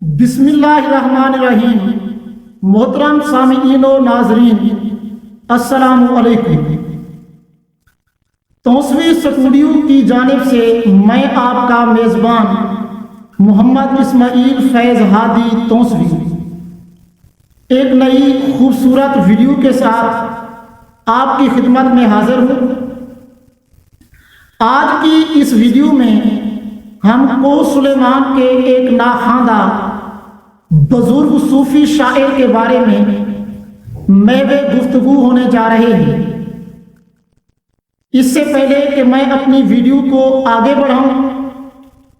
بسم اللہ الرحمن الرحیم۔ محترم سامعین و ناظرین، السلام علیکم۔ توسوی اسٹوڈیو کی جانب سے میں آپ کا میزبان محمد اسماعیل فیض ہادی توسوی ایک نئی خوبصورت ویڈیو کے ساتھ آپ کی خدمت میں حاضر ہوں۔ آج کی اس ویڈیو میں ہم کو سلیمان کے ایک ناخواندہ بزرگ صوفی شاعر کے بارے میں میوے گفتگو ہونے جا رہے ہیں۔ اس سے پہلے کہ میں اپنی ویڈیو کو آگے بڑھاؤں،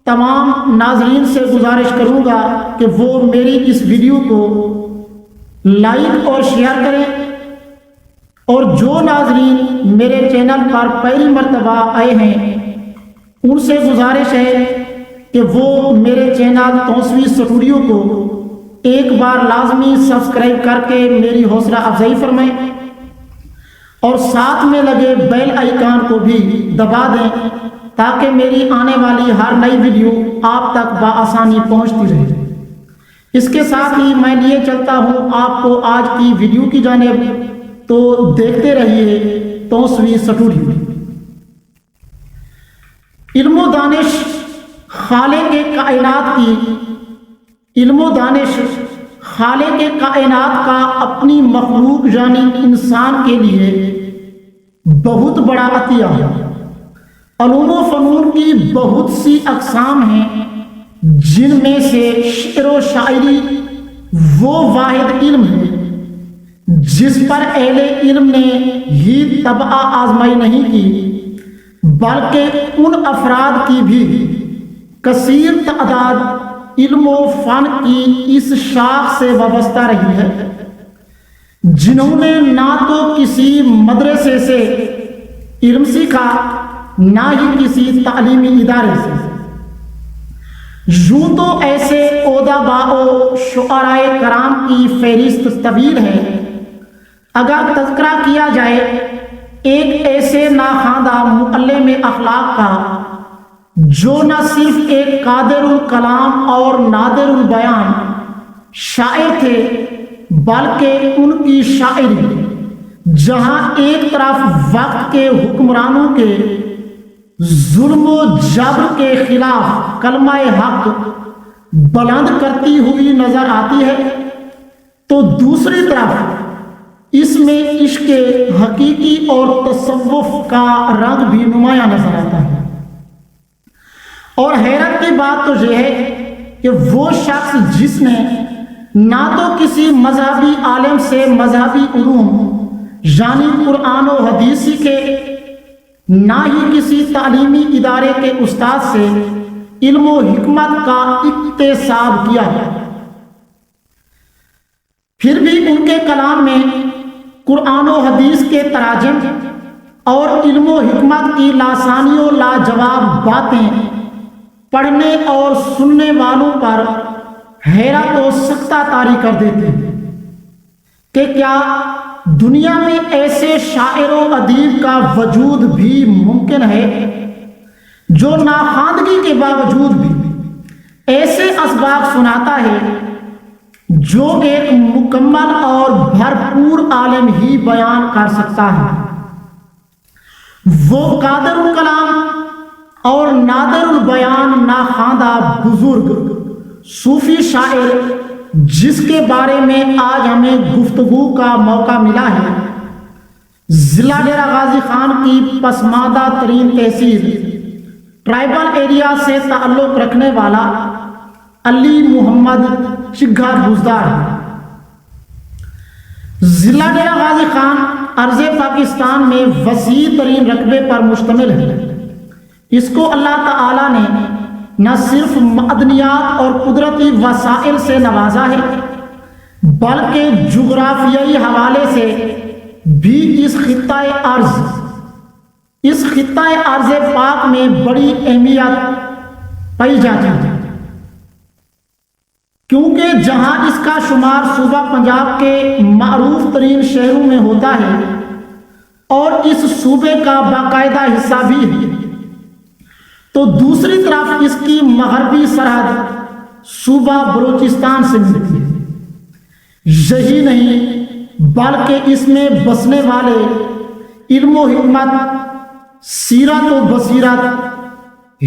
تمام ناظرین سے گزارش کروں گا کہ وہ میری اس ویڈیو کو لائک اور شیئر کریں، اور جو ناظرین میرے چینل پر پہلی مرتبہ آئے ہیں ان سے گزارش ہے کہ وہ میرے چینل توسوی اسٹوڈیو کو ایک بار لازمی سبسکرائب کر کے میری حوصلہ افزائی فرمائیں، اور ساتھ میں لگے بیل آئیکن کو بھی دبا دیں تاکہ میری آنے والی ہر نئی ویڈیو آپ تک بآسانی پہنچتی رہے۔ اس کے ساتھ ہی میں لیے چلتا ہوں آپ کو آج کی ویڈیو کی جانب، تو دیکھتے رہیے توسوی اسٹوڈیو۔ علم و دانش خالق کائنات کا اپنی مخلوق یعنی انسان کے لیے بہت بڑا عطیہ ہے۔ علوم و فنون کی بہت سی اقسام ہیں، جن میں سے شعر و شاعری وہ واحد علم ہے جس پر اہل علم نے ہی طبع آزمائی نہیں کی، بلکہ ان افراد کی بھی کثیر تعداد علم و فن کی اس شاخ سے وابستہ رہی ہے، جنہوں نے نہ تو کسی مدرسے سے علم سیکھا نہ ہی کسی تعلیمی ادارے سے۔ یوں تو ایسے ادباء و شعراء کرام کی فہرست طویل ہے۔ اگر تذکرہ کیا جائے ایک ایسے ناخواندہ معلم اخلاق کا جو نہ صرف ایک قادر الکلام اور نادر البیان شاعر تھے، بلکہ ان کی شاعری جہاں ایک طرف وقت کے حکمرانوں کے ظلم و جبر کے خلاف کلمہ حق بلند کرتی ہوئی نظر آتی ہے، تو دوسری طرف اس میں عشق حقیقی اور تصوف کا رنگ بھی نمایاں نظر آتا ہے۔ اور حیرت کی بات تو یہ ہے کہ وہ شخص جس نے نہ تو کسی مذہبی عالم سے مذہبی علوم یعنی قرآن و حدیث سیکھے، نہ ہی کسی تعلیمی ادارے کے استاد سے علم و حکمت کا اکتساب کیا ہے، پھر بھی ان کے کلام میں قرآن و حدیث کے تراجم اور علم و حکمت کی لاسانی و لاجواب باتیں پڑھنے اور سننے والوں پر حیرت و سکتہ طاری کر دیتی ہیں کہ کیا دنیا میں ایسے شاعر و ادیب کا وجود بھی ممکن ہے جو ناخواندگی کے باوجود بھی ایسے اسباق سناتا ہے جو ایک مکمل اور بھرپور عالم ہی بیان کر سکتا ہے۔ وہ قادر الکلام اور نادر البیان ناخواندہ بزرگ صوفی شاعر جس کے بارے میں آج ہمیں گفتگو کا موقع ملا ہے، ضلع ڈیرہ غازی خان کی پسماندہ ترین تحصیل ٹرائبل ایریا سے تعلق رکھنے والا علی محمد چگھا بزدار ہے۔ ضلع ڈیرہ غازی خان ارض پاکستان میں وسیع ترین رقبے پر مشتمل ہے۔ اس کو اللہ تعالی نے نہ صرف معدنیات اور قدرتی وسائل سے نوازا ہے، بلکہ جغرافیائی حوالے سے بھی اس خطہ ارض پاک میں بڑی اہمیت پائی جاتی ہے، کیونکہ جہاں اس کا شمار صوبہ پنجاب کے معروف ترین شہروں میں ہوتا ہے اور اس صوبے کا باقاعدہ حصہ بھی ہے، تو دوسری طرف اس کی مغربی سرحد صوبہ بلوچستان سے ملتی ہے۔ یہی نہیں بلکہ اس میں بسنے والے علم و حکمت، سیرت و بصیرت،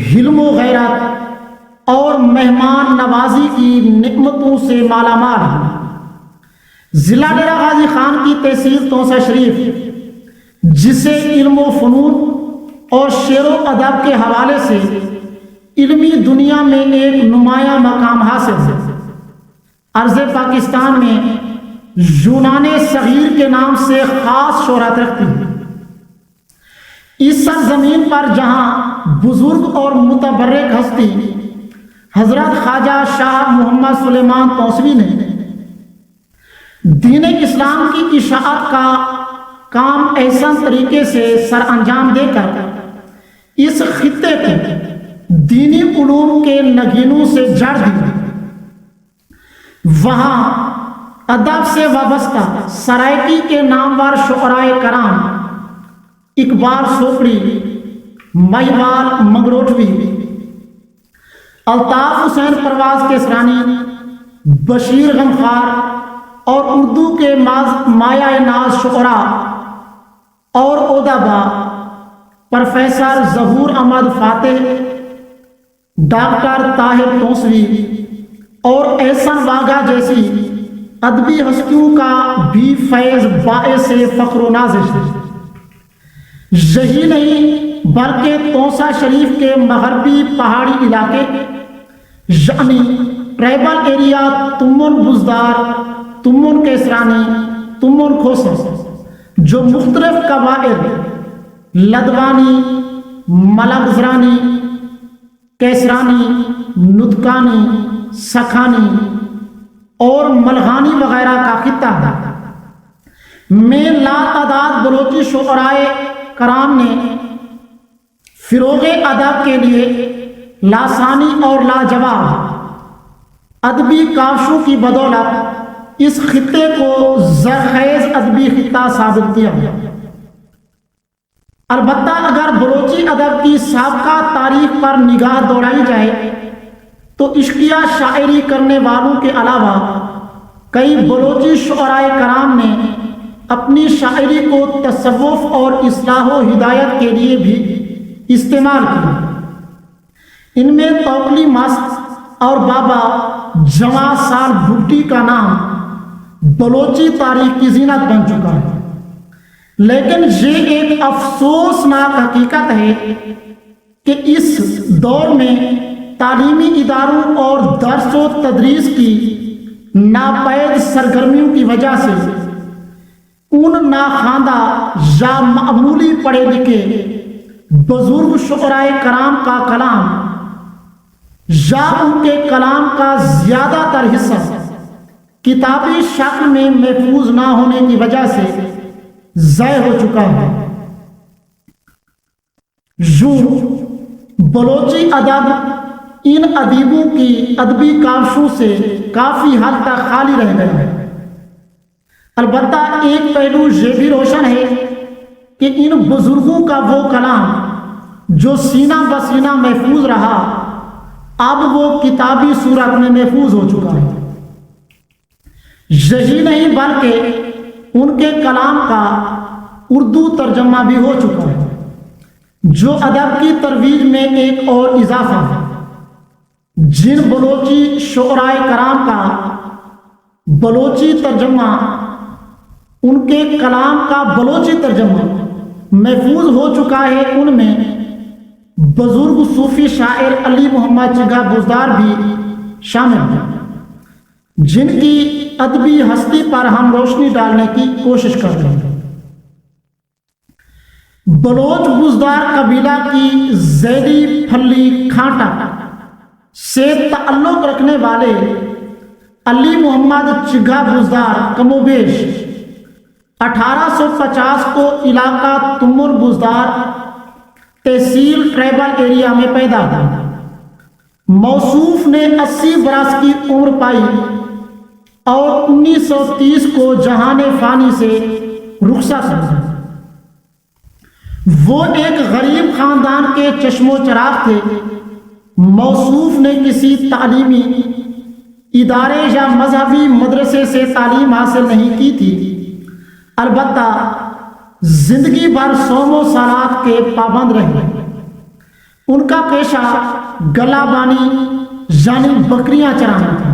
حلم و غیرت اور مہمان نوازی کی نعمتوں سے مالا مال ہے۔ ضلع ڈیرہ غازی خان کی تحصیل توسہ شریف، جسے علم و فنون اور شعر و ادب کے حوالے سے علمی دنیا میں ایک نمایاں مقام حاصل ہے، ارض پاکستان میں یونان صغیر کے نام سے خاص شہرت رکھتی ہے۔ اس سرزمین پر جہاں بزرگ اور متبرک ہستی حضرت خواجہ شاہ محمد سلیمان توسوی نے دین اسلام کی اشاعت کا کام احسن طریقے سے سر انجام دے کر اس خطے کو دینی علوم کے نگینوں سے جڑ دیا، وہاں ادب سے وابستہ سرائکی کے نامور شعرائے کرام اقبال سوکڑی، مہیوال منگروٹوی، الطاف حسین پرواز کیسرانی، بشیر غمخوار اور اردو کے مایہ ناز شعراء اور ادبا پروفیسر ظہور احمد فاتح، ڈاکٹر طاہر توسوی اور احسن واگا جیسی ادبی ہستیوں کا بھی فیض باعث فخر و نازش ہے۔ یہی نہیں بلکہ توسہ شریف کے مغربی پہاڑی علاقے یعنی ٹرائبل ایریا تمن بزدار، تمن کیسرانی، تمن کھوسر، جو مختلف قبائل لدوانی، ملگزرانی، کیسرانی، ندکانی، سکھانی اور ملغانی وغیرہ کا خطہ ہے، میں لاتعداد بلوچی شعرائے کرام نے فروغ ادب کے لیے لاسانی اور لاجواب ادبی کاوشوں کی بدولت اس خطے کو زرخیز ادبی خطہ ثابت کیا۔ البتہ اگر بلوچی ادب کی سابقہ تاریخ پر نگاہ دوڑائی جائے تو عشقیہ شاعری کرنے والوں کے علاوہ کئی بلوچی شعرائے کرام نے اپنی شاعری کو تصوف اور اصلاح و ہدایت کے لیے بھی استعمال کیا۔ ان میں توکلی مست اور بابا جواں سال بھٹی کا نام بلوچی تاریخ کی زینت بن چکا ہے، لیکن یہ ایک افسوسناک حقیقت ہے کہ اس دور میں تعلیمی اداروں اور درس و تدریس کی ناپید سرگرمیوں کی وجہ سے ان ناخواندہ یا معمولی پڑھے لکھے بزرگ شعرائے کرام کا کلام یا ان کے کلام کا زیادہ تر حصہ کتابی شکل میں محفوظ نہ ہونے کی وجہ سے ضائع ہو چکا ہے۔ یوں بلوچی ادب ان ادیبوں کی ادبی کاوشوں سے کافی حد تک خالی رہ گیا ہے۔ البتہ ایک پہلو یہ بھی روشن ہے کہ ان بزرگوں کا وہ کلام جو سینہ بسینہ محفوظ رہا اب وہ کتابی صورت میں محفوظ ہو چکا ہے۔ یہی نہیں بلکہ ان کے کلام کا اردو ترجمہ بھی ہو چکا ہے، جو ادب کی ترویج میں ایک اور اضافہ ہے۔ جن بلوچی شعرائے کرام کا بلوچی ترجمہ، ان کے کلام کا بلوچی ترجمہ محفوظ ہو چکا ہے، ان میں بزرگ صوفی شاعر علی محمد چگا بزدار بھی شامل ہیں، جن کی ادبی ہستی پر ہم روشنی ڈالنے کی کوشش کر رہے ہیں۔ بلوچ بزدار قبیلہ کی ذیلی پھلی کھانٹا سے تعلق رکھنے والے علی محمد چگا بزدار کم و بیش 1850 کو علاقہ تمر بزدار تحصیل ٹرائبل ایریا میں پیدا ہوئے۔ موصوف نے 80 برس کی عمر پائی اور 1930 کو جہان فانی سے رخصت ہوئے۔ وہ ایک غریب خاندان کے چشم و چراغ تھے۔ موصوف نے کسی تعلیمی ادارے یا مذہبی مدرسے سے تعلیم حاصل نہیں کی تھی، البتہ زندگی بھر صوم و صلات کے پابند رہے۔ ان کا پیشہ گلا بانی یعنی بکریاں چرانا تھا۔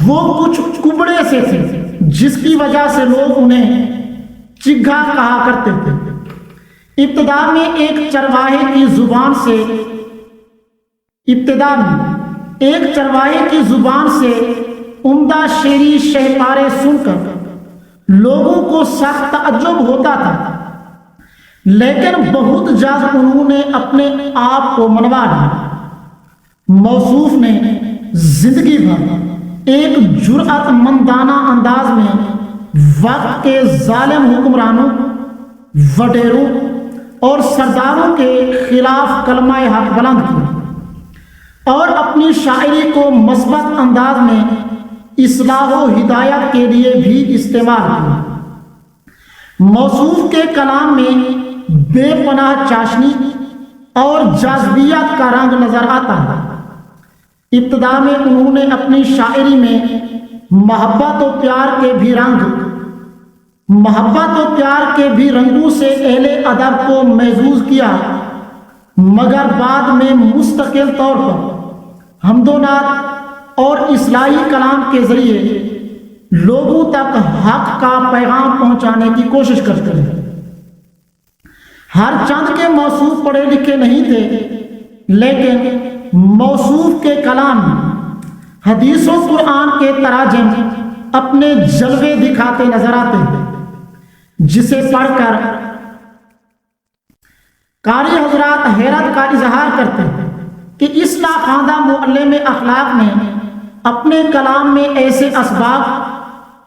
وہ کچھ کبڑے سے تھے جس کی وجہ سے لوگ انہیں چگھا کہا کرتے تھے۔ ابتدا میں ایک چرواہے کی زبان سے عمدہ شعری شہپارے سن کر لوگوں کو سخت تعجب ہوتا تھا، لیکن بہت جلد انہوں نے اپنے آپ کو منوا لیا۔ موصوف نے زندگی بھر ایک جرأت مندانہ انداز میں وقت کے ظالم حکمرانوں، وڈیروں اور سرداروں کے خلاف کلمہ حق بلند کیا اور اپنی شاعری کو مثبت انداز میں اصلاح و ہدایت کے لیے بھی استعمال کیا۔ موصوف کے کلام میں بے پناہ چاشنی اور جاذبیت کا رنگ نظر آتا ہے۔ ابتدا میں انہوں نے اپنی شاعری میں محبت و پیار کے بھی رنگوں سے اہل ادب کو محظوظ کیا، مگر بعد میں مستقل طور پر حمد و نعت اور اصلاحی کلام کے ذریعے لوگوں تک حق کا پیغام پہنچانے کی کوشش کرتے ہیں۔ ہر چند کے موصوف پڑھے لکھے نہیں تھے، لیکن موصوف کے کلام حدیث و قرآن کے تراجم اپنے جلوے دکھاتے نظر آتے ہیں، جسے پڑھ کر قاری حضرات حیرت کا اظہار کرتے ہیں کہ اس ناخواندہ معلم اخلاق نے اپنے کلام میں ایسے اسباب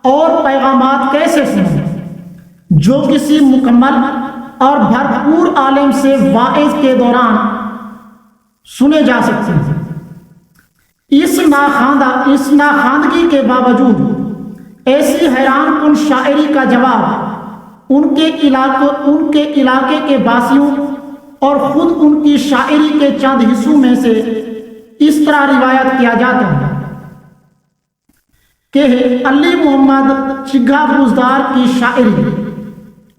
اور پیغامات کیسے سنے جو کسی مکمل اور بھرپور عالم سے واعظ کے دوران سنے جا سکتے ہیں۔ اس ناخواندگی کے باوجود ایسی حیران کن شاعری کا جواب ان کے علاقے کے باسیوں اور خود ان کی شاعری کے چند حصوں میں سے اس طرح روایت کیا جاتا ہے کہ علی محمد چگھا بزدار کی شاعری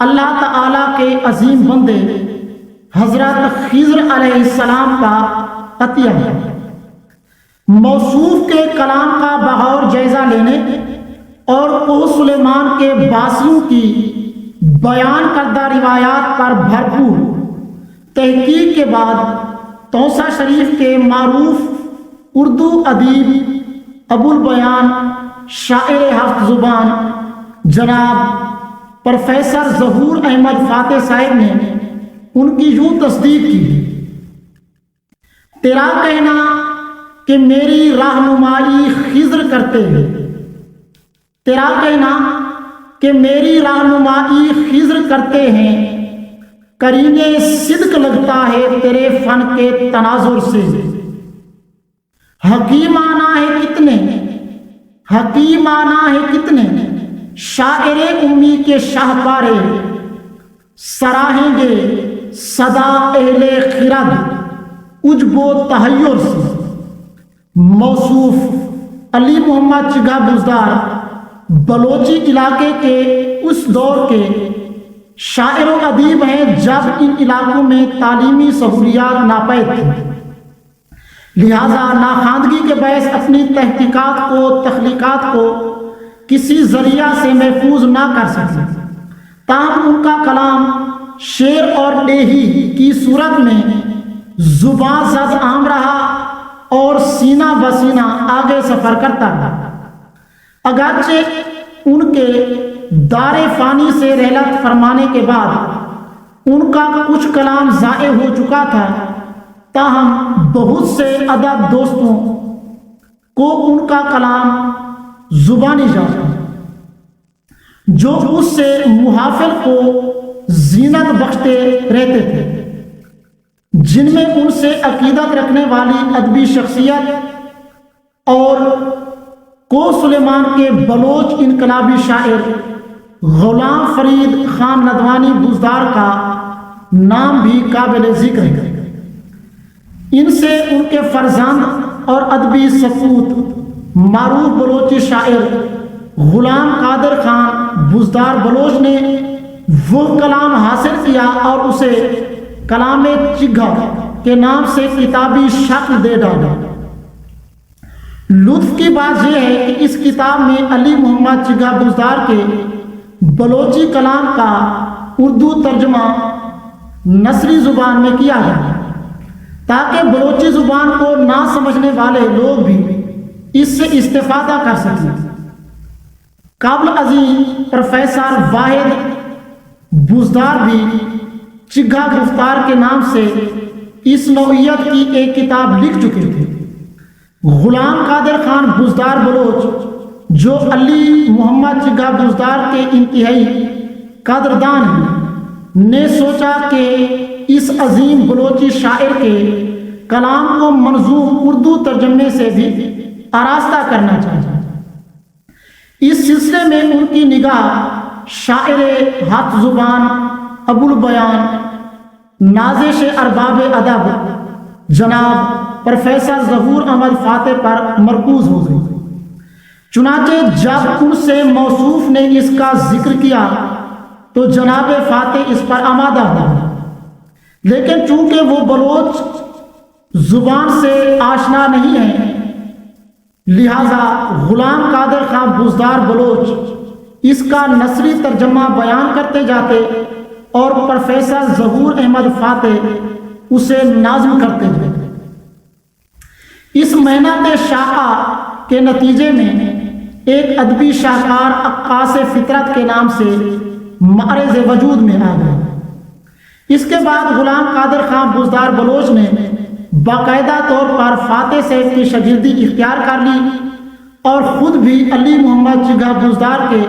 اللہ تعالیٰ کے عظیم بندے حضرت خضر علیہ السلام کا عطیہ ہے۔ موصوف کے کلام کا بغور جائزہ لینے اور کوہ سلیمان کے باسیوں کی بیان کردہ روایات پر بھرپور تحقیق کے بعد توسہ شریف کے معروف اردو ادیب ابو البیان شاعر ہفت زبان جناب پروفیسر ظہور احمد فاتح صاحب نے ان کی یوں تصدیق کی: تیرا کہنا کہ میری رہنمائی خضر کرتے ہیں، تیرا کہنا کہ میری رہنمائی خضر کرتے ہیں، کرینے صدق لگتا ہے تیرے فن کے تناظر سے۔ حکیمانہ ہے کتنے شاعر امی کے شاہکارے، سراہیں گے صدا اہل خرد عجب و تحیر سے۔ موصوف علی محمد چگھا بزدار بلوچی علاقے کے اس دور کے شاعر و ادیب ہیں جب ان علاقوں میں تعلیمی سہولیات ناپید تھیں، لہذا ناخواندگی کے باعث اپنی تخلیقات کو کسی ذریعہ سے محفوظ نہ کر سکے۔ تاہم ان کا کلام شعر اور ڈیہی کی صورت میں زباں زد عام رہا اور سینہ بسینہ آگے سفر کرتا رہا۔ اگرچہ ان کے دار فانی سے رحلت فرمانے کے بعد ان کا کچھ کلام ضائع ہو چکا تھا، تاہم بہت سے ادب دوستوں کو ان کا کلام زبانی جاتا جو اس سے محافل کو زینت بخشتے رہتے تھے، جن میں ان سے عقیدت رکھنے والی ادبی شخصیت اور کو سلیمان کے بلوچ انقلابی شاعر غلام فرید خان ندوانی بزدار کا نام بھی قابل ذکر ہے۔ ان سے ان کے فرزند اور ادبی سپوت معروف بلوچی شاعر غلام قادر خان بزدار بلوچ نے وہ کلام حاصل کیا اور اسے کلام چگھا کے نام سے کتابی شکل دے ڈالا۔ لطف کی بات یہ ہے کہ اس کتاب میں علی محمد چگھا بزدار کے بلوچی کلام کا اردو ترجمہ نثری زبان میں کیا ہے تاکہ بلوچی زبان کو نہ سمجھنے والے لوگ بھی اس سے استفادہ کر سکیں۔ قابل عظیم پروفیسر واحد بزدار بھی چگھا گفتار کے نام سے اس نوعیت کی ایک کتاب لکھ چکے تھے۔ غلام قادر خان بزدار بلوچ جو علی محمد چگھا بزدار کے انتہائی قدردان ہیں نے سوچا کہ اس عظیم بلوچی شاعر کے کلام کو منظوم اردو ترجمے سے بھی آراستہ کرنا چاہیے۔ اس سلسلے میں ان کی نگاہ شاعر ہاتھ زبان ابو البیان نازش ارباب ادب جناب پروفیسر ظہور احمد فاتح پر مرکوز ہو گئی۔ چنانچہ جب ان سے موصوف نے اس کا ذکر کیا تو جناب فاتح اس پر آمادہ ہوا، لیکن چونکہ وہ بلوچ زبان سے آشنا نہیں ہے لہذا غلام قادر خان بزدار بلوچ اس کا نثری ترجمہ بیان کرتے جاتے اور پروفیسر ظہور احمد فاتح اسے نازم کرتے جاتے۔ اس محنت شاقہ کے نتیجے میں ایک ادبی شاہکار عکاس فطرت کے نام سے معرض وجود میں آ گیا۔ اس کے بعد غلام قادر خان بزدار بلوچ نے باقاعدہ طور پر فاتح صاحب کی شاگردی اختیار کر لی اور خود بھی علی محمد چگھا بزدار کے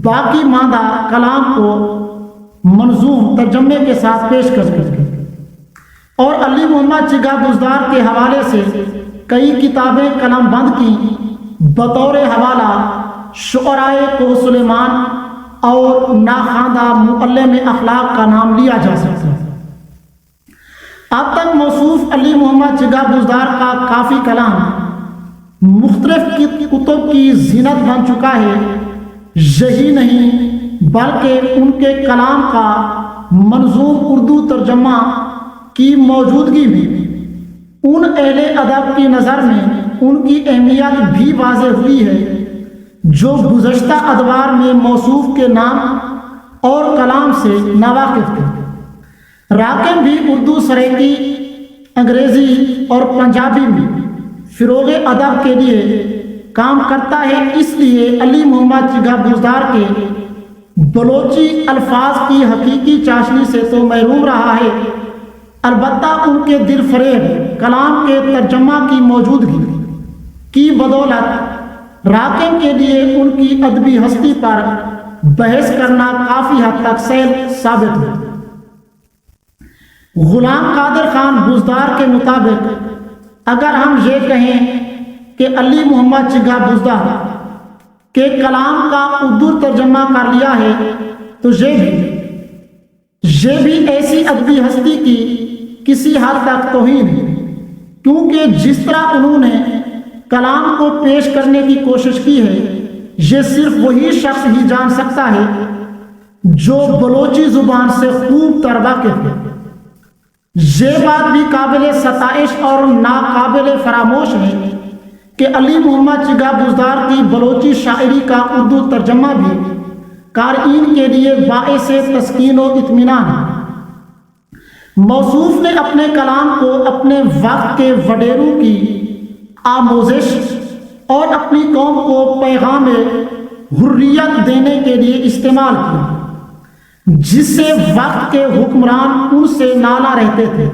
باقی ماندہ کلام کو منظوم ترجمے کے ساتھ پیش کر دی اور علی محمد چگھا بزدار کے حوالے سے کئی کتابیں قلم بند کی۔ بطور حوالہ شعرائے کو سلیمان اور ناخواندہ معلم اخلاق کا نام لیا جا سکتا ہے۔ اب تک موصوف علی محمد چگھا بزدار کا کافی کلام مختلف کتب کی زینت بن چکا ہے۔ یہی نہیں بلکہ ان کے کلام کا منظوم اردو ترجمہ کی موجودگی بھی ان اہل ادب کی نظر میں ان کی اہمیت بھی واضح ہوئی ہے جو گزشتہ ادوار میں موصوف کے نام اور کلام سے ناواقف تھے۔ راکم بھی اردو سریکی، انگریزی اور پنجابی میں فروغ ادب کے لیے کام کرتا ہے، اس لیے علی محمد چگھا بزدار کے بلوچی الفاظ کی حقیقی چاشنی سے تو محروم رہا ہے، البتہ ان کے دل فریب کلام کے ترجمہ کی موجودگی کی بدولت راکم کے لیے ان کی ادبی ہستی پر بحث کرنا کافی حد تک سہل ثابت ہے۔ غلام قادر خان بزدار کے مطابق اگر ہم یہ کہیں کہ علی محمد چگھا بزدار کے کلام کا اردو ترجمہ کر لیا ہے تو یہ بھی ایسی ادبی ہستی کی کسی حد تک توہین ہے، کیونکہ جس طرح انہوں نے کلام کو پیش کرنے کی کوشش کی ہے یہ صرف وہی شخص ہی جان سکتا ہے جو بلوچی زبان سے خوب تر واقف ہے۔ یہ بات بھی قابل ستائش اور ناقابل فراموش ہے کہ علی محمد چگھا بزدار کی بلوچی شاعری کا اردو ترجمہ بھی قارئین کے لیے باعث تسکین و اطمینان ہے۔ موصوف نے اپنے کلام کو اپنے وقت کے وڈیروں کی آموزش اور اپنی قوم کو پیغام حریت دینے کے لیے استعمال کیا، جس سے وقت کے حکمران ان سے نالا رہتے تھے،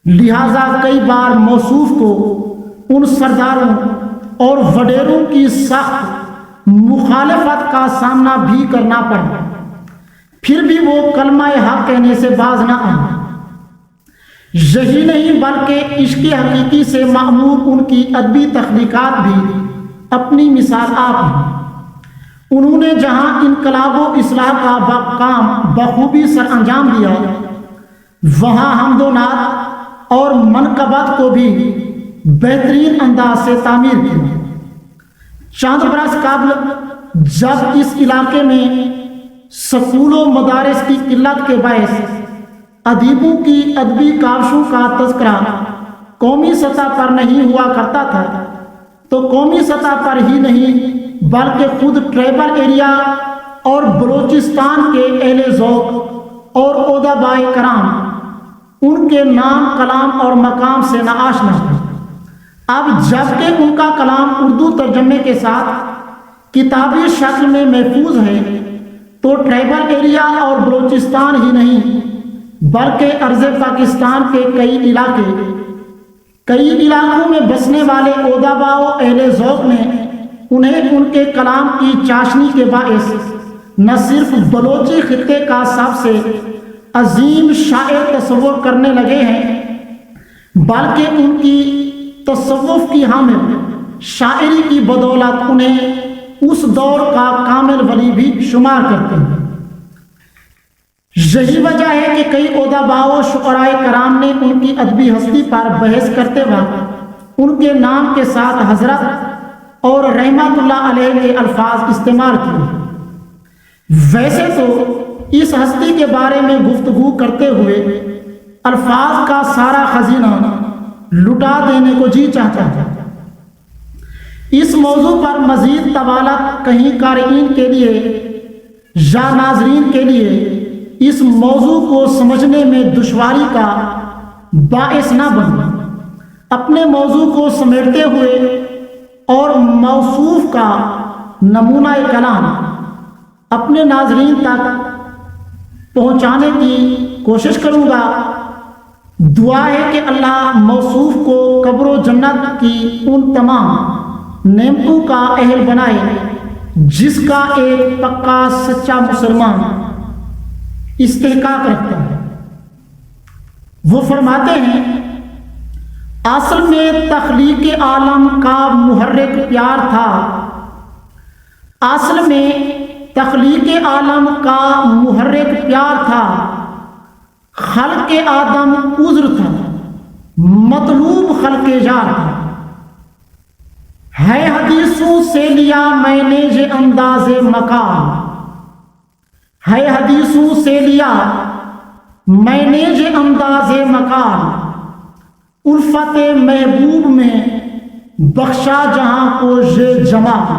لہذا کئی بار موصوف کو ان سرداروں اور وڈیروں کی سخت مخالفت کا سامنا بھی کرنا پڑا، پھر بھی وہ کلمہ حق کہنے سے باز نہ آئے۔ یہی نہیں بلکہ عشق حقیقی سے معمور ان کی ادبی تخلیقات بھی اپنی مثال آپ ہیں۔ انہوں نے جہاں انقلاب و اصلاح کا کام بخوبی سر انجام دیا، وہاں حمد و نعت اور منقبت کو بھی بہترین انداز سے تعمیر کیا۔ چند برس قبل جب اس علاقے میں سکول و مدارس کی قلت کے باعث ادیبوں کی ادبی کاوشوں کا تذکرہ قومی سطح پر نہیں ہوا کرتا تھا، تو قومی سطح پر ہی نہیں بلکہ خود ٹرائبل ایریا اور بلوچستان کے اہل ذوق اور ادبائے کرام ان کے نام کلام اور مقام سے ناآشنا ہیں۔ اب جبکہ ان کا کلام اردو ترجمے کے ساتھ کتابی شکل میں محفوظ ہے، تو ٹرائبل ایریا اور بلوچستان ہی نہیں بلکہ ارض پاکستان کے کئی علاقوں میں بسنے والے ادبا و اہل ذوق نے انہیں ان کے کلام کی چاشنی کے باعث نہ صرف بلوچی خطے کا سب سے عظیم شاعر تصور کرنے لگے ہیں، بلکہ ان کی تصوف کی حامل شاعری کی بدولت انہیں اس دور کا کامل ولی بھی شمار کرتے ہیں۔ یہی وجہ ہے کہ کئی ادباء و شعراء کرام نے ان کی ادبی ہستی پر بحث کرتے وقت ان کے نام کے ساتھ حضرت اور رحمت اللہ علیہ کے الفاظ استعمال کیے۔ ویسے تو اس ہستی کے بارے میں گفتگو کرتے ہوئے الفاظ کا سارا خزینہ لٹا دینے کو جی چاہتا ہے۔ اس موضوع پر مزید طوالت کہیں قارئین کے لیے یا ناظرین کے لیے اس موضوع کو سمجھنے میں دشواری کا باعث نہ بنے۔ اپنے موضوع کو سمیٹتے ہوئے اور موصوف کا نمونہ کلام اپنے ناظرین تک پہنچانے کی کوشش کروں گا۔ دعا ہے کہ اللہ موصوف کو قبر و جنت کی ان تمام نعمتوں کا اہل بنائے جس کا ایک پکا سچا مسلمان استحقاق رکھتا ہے۔ وہ فرماتے ہیں، اصل میں تخلیق عالم کا محرک پیار تھا، اصل میں تخلیق عالم کا محرک پیار تھا، خلق آدم عذر تھا، مطلوب خلق جار تھا، ہے حدیثوں سے لیا میں نے یہ انداز مقام، ہے حدیثوں سے لیا میں نے یہ انداز مقام، الفت محبوب میں بخشا جہاں کو یہ جمال،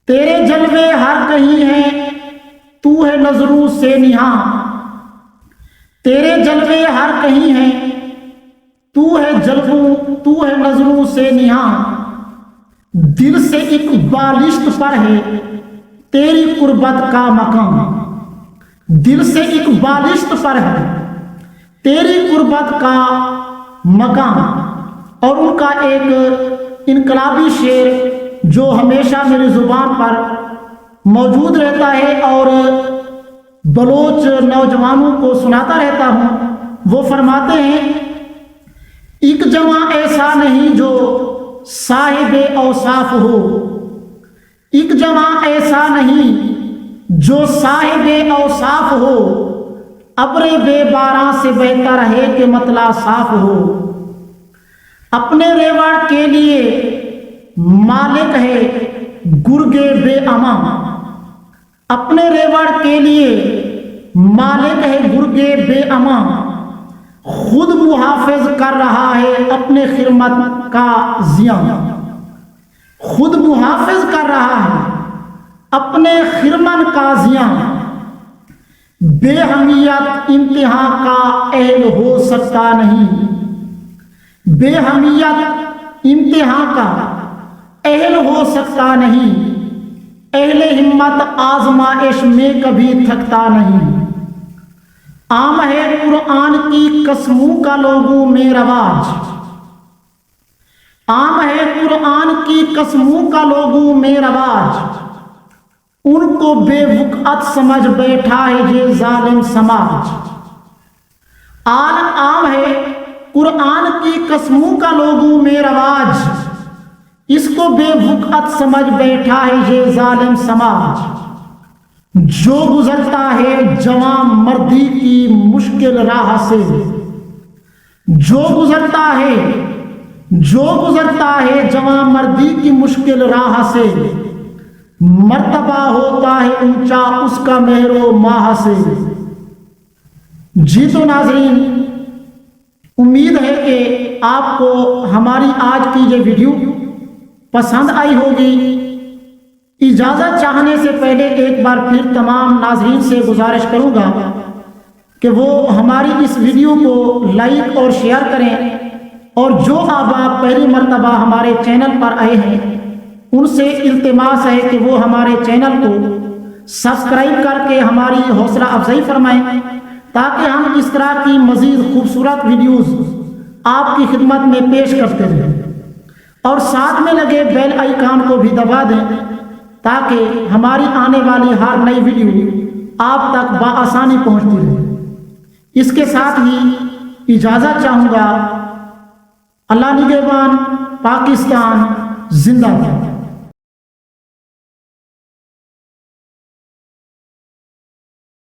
تیرے جلوے ہر کہیں ہیں تو ہے نظروں سے نہاں، تیرے جلوے ہر کہیں ہیں تو ہے نظروں سے نہاں، دل سے ایک بالشت پر ہے تیری قربت کا مقام، دل سے ایک بالشت پر ہے تیری قربت کا مقام۔ اور ان کا ایک انقلابی شعر جو ہمیشہ میری زبان پر موجود رہتا ہے اور بلوچ نوجوانوں کو سناتا رہتا ہوں، وہ فرماتے ہیں، ایک جواں ایسا نہیں جو صاحب اوصاف ہو، ایک جواں ایسا نہیں جو صاحب اوصاف ہو، ابر بے باراں سے بہتر ہے کہ مطلع صاف ہو، اپنے ریوڑ کے لیے مالک ہے گرگے بے امان، اپنے ریوڑ کے لیے مالک ہے گرگے بے امان، خود محافظ کر رہا ہے اپنے خرمت کا زیاں، خود محافظ کر رہا ہے اپنے خرمن کا زیاں، بے حمیت امتحان کا اہل ہو سکتا نہیں، بے حمیت امتحان کا اہل ہو سکتا نہیں، اہل ہمت آزمائش میں کبھی تھکتا نہیں، عام ہے قرآن کی قسموں کا لوگوں میں رواج، عام ہے قرآن کی قسموں کا لوگوں میں رواج، ان کو بے وقعت سمجھ بیٹھا ہے یہ ظالم سماج، عام ہے قرآن کی قسموں کا لوگوں میں رواج، اس کو بے وقعت سمجھ بیٹھا ہے یہ ظالم سماج، جو گزرتا ہے جوان مردی کی مشکل راہ سے، جو گزرتا ہے جو گزرتا ہے جوان مردی کی مشکل راہ سے، مرتبہ ہوتا ہے اونچا اس کا مہر و ماہ سے۔ جی تو ناظرین، امید ہے کہ آپ کو ہماری آج کی یہ ویڈیو پسند آئی ہوگی۔ اجازت چاہنے سے پہلے ایک بار پھر تمام ناظرین سے گزارش کروں گا کہ وہ ہماری اس ویڈیو کو لائک اور شیئر کریں، اور جو احباب پہلی مرتبہ ہمارے چینل پر آئے ہیں ان سے التماس ہے کہ وہ ہمارے چینل کو سبسکرائب کر کے ہماری حوصلہ افزائی فرمائیں، تاکہ ہم اس طرح کی مزید خوبصورت ویڈیوز آپ کی خدمت میں پیش کرتے رہیں، اور ساتھ میں لگے بیل آئیکن کو بھی دبا دیں تاکہ ہماری آنے والی ہر نئی ویڈیو آپ تک بآسانی پہنچتی رہے۔ اس کے ساتھ ہی اجازت چاہوں گا۔ اللہ نگہبان، پاکستان زندہ باد۔